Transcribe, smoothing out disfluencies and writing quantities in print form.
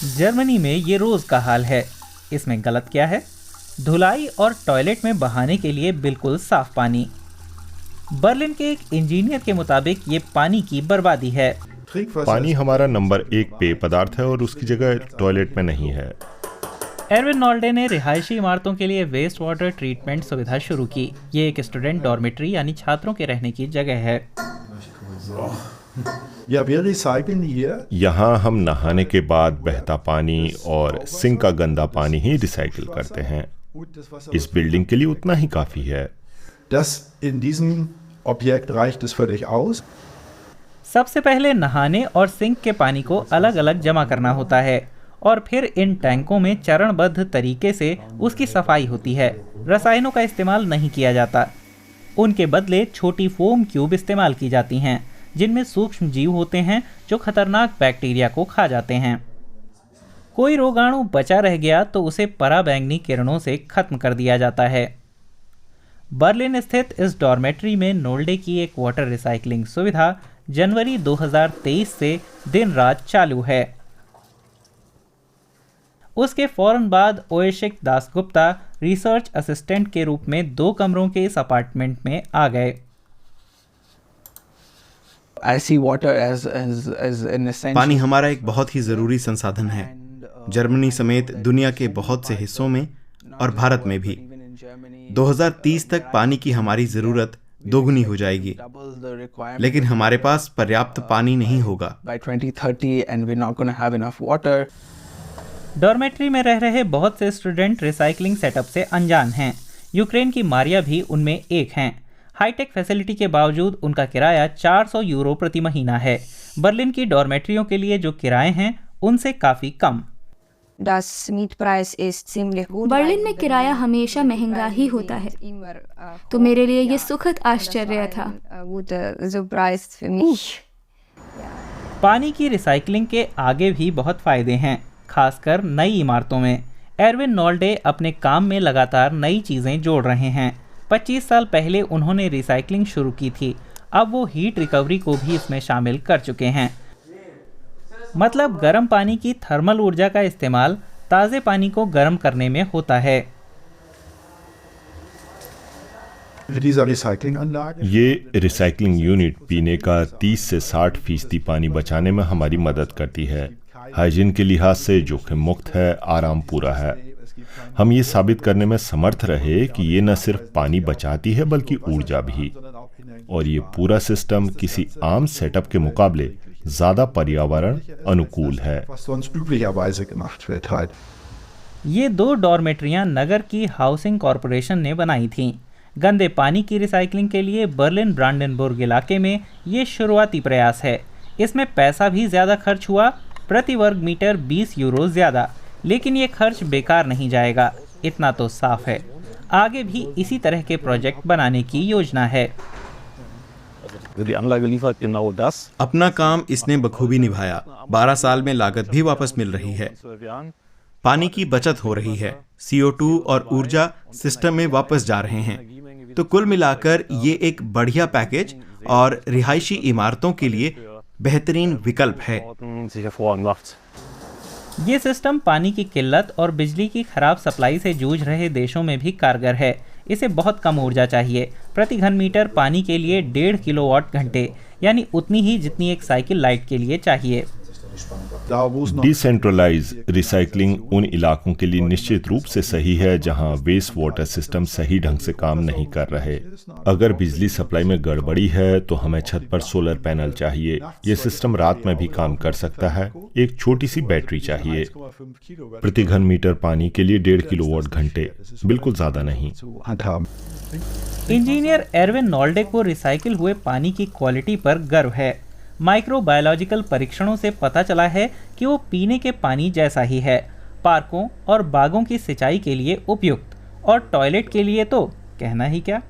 Germany में ये रोज का हाल है। इसमें गलत क्या है? धुलाई और टॉयलेट में बहाने के लिए बिल्कुल साफ पानी। बर्लिन के एक इंजीनियर के मुताबिक ये पानी की बर्बादी है। पानी हमारा नंबर 1 पेय पदार्थ है और उसकी जगह टॉयलेट में नहीं है। एरविन नॉल्डे ने रिहायशी इमारतों के लिए वेस्ट वाटर ट्रीटमेंट सुविधा शुरू की। ये एक स्टूडेंट डॉर्मेट्री यानी छात्रों के रहने की जगह है। यहाँ हम नहाने के बाद बहता पानी और सिंक का गंदा पानी ही रिसाइकिल करते हैं। इस बिल्डिंग के लिए उतना ही काफी है। सबसे पहले नहाने और सिंक के पानी को अलग अलग जमा करना होता है और फिर इन टैंकों में चरणबद्ध तरीके से उसकी सफाई होती है। रसायनों का इस्तेमाल नहीं किया जाता। उनके बदले छोटी फोम क्यूब इस्तेमाल की जाती हैं, जिनमें सूक्ष्म जीव होते हैं जो खतरनाक बैक्टीरिया को खा जाते हैं। कोई रोगाणु बचा रह गया तो उसे पराबैंगनी किरणों से खत्म कर दिया जाता है। बर्लिन स्थित इस डॉर्मेट्री में नोल्डे की एक वाटर रिसाइकलिंग सुविधा जनवरी 2023 से दिन रात चालू है। उसके फौरन बाद ओएशिक दासगुप्ता रिसर्च असिस्टेंट के रूप में 2 कमरों के इस अपार्टमेंट में आ गए। पानी हमारा एक बहुत ही ज़रूरी संसाधन है। जर्मनी समेत दुनिया के बहुत से हिस्सों में और भारत में भी 2030 तक पानी की हमारी ज़रूरत दोगुनी हो जाएगी, लेकिन हमारे पास पर्याप्त पानी नहीं होगा। डॉर्मेट्री में रह रहे बहुत से स्टूडेंट रिसाइकलिंग सेटअप से अनजान हैं। यूक्रेन की मारिया भी उनमें एक हैं। हाईटेक फैसिलिटी के बावजूद उनका किराया 400 यूरो प्रति महीना है। बर्लिन की डॉर्मेट्रियों के लिए जो किराए हैं उनसे काफ़ी कम। बर्लिन में किराया हमेशा महंगा ही होता है, तो मेरे लिए ये सुखद आश्चर्य था। पानी की रिसाइकलिंग के आगे भी बहुत फायदे हैं, खासकर नई इमारतों में। एरविन नॉल्डे अपने काम में लगातार नई चीज़ें जोड़ रहे हैं। 25 साल पहले उन्होंने रिसाइकलिंग शुरू की थी। अब वो हीट रिकवरी को भी इसमें शामिल कर चुके हैं। मतलब गर्म पानी की थर्मल ऊर्जा का इस्तेमाल ताज़े पानी को गर्म करने में होता है। ये रिसाइकलिंग यूनिट पीने का 30 से 60% पानी बचाने में हमारी मदद करती है। हाइजीन के लिहाज से जोखिम मुक्त है, आराम पूरा है। हम ये साबित करने में समर्थ रहे कि ये न सिर्फ पानी बचाती है बल्कि ऊर्जा भी, और ये पूरा सिस्टम किसी आम सेटअप के मुकाबले ज़्यादा पर्यावरण अनुकूल है। ये 2 डॉर्मेट्रियां नगर की हाउसिंग कॉरपोरेशन ने बनाई थीं। गंदे पानी की रिसाइकलिंग के लिए बर्लिन ब्रांडेनबुर्ग इलाके में ये शुरुआती प्रयास है। इसमें पैसा भी ज़्यादा खर्च हुआ, प्रति वर्ग मीटर 20 यूरो ज़्यादा, लेकिन ये खर्च बेकार नहीं जाएगा, इतना तो साफ है। आगे भी इसी तरह के प्रोजेक्ट बनाने की योजना है। अपना काम इसने बखूबी निभाया। 12 साल में लागत भी वापस मिल रही है। पानी की बचत हो रही है। CO2 और ऊर्जा सिस्टम में वापस जा रहे हैं। तो कुल मिलाकर ये एक बढ़िया पैकेज और रिहायशी इमारतों के लिए बेहतरीन विकल्प है। ये सिस्टम पानी की किल्लत और बिजली की खराब सप्लाई से जूझ रहे देशों में भी कारगर है। इसे बहुत कम ऊर्जा चाहिए। प्रति घन मीटर पानी के लिए 1.5 किलोवाट घंटे, यानी उतनी ही जितनी एक साइकिल लाइट के लिए चाहिए। डिसेंट्रलाइज रिसाइकलिंग उन इलाकों के लिए निश्चित रूप से सही है जहां वेस्ट वाटर सिस्टम सही ढंग से काम नहीं कर रहे। अगर बिजली सप्लाई में गड़बड़ी है तो हमें छत पर सोलर पैनल चाहिए। ये सिस्टम रात में भी काम कर सकता है। एक छोटी सी बैटरी चाहिए। प्रति घन मीटर पानी के लिए 1.5 किलोवाट घंटे, बिल्कुल ज्यादा नहीं। इंजीनियर एरविन नॉल्डे को रिसाइकिल हुए पानी की क्वालिटी पर गर्व है। माइक्रोबायोलॉजिकल परीक्षणों से पता चला है कि वो पीने के पानी जैसा ही है। पार्कों और बागों की सिंचाई के लिए उपयुक्त, और टॉयलेट के लिए तो कहना ही क्या।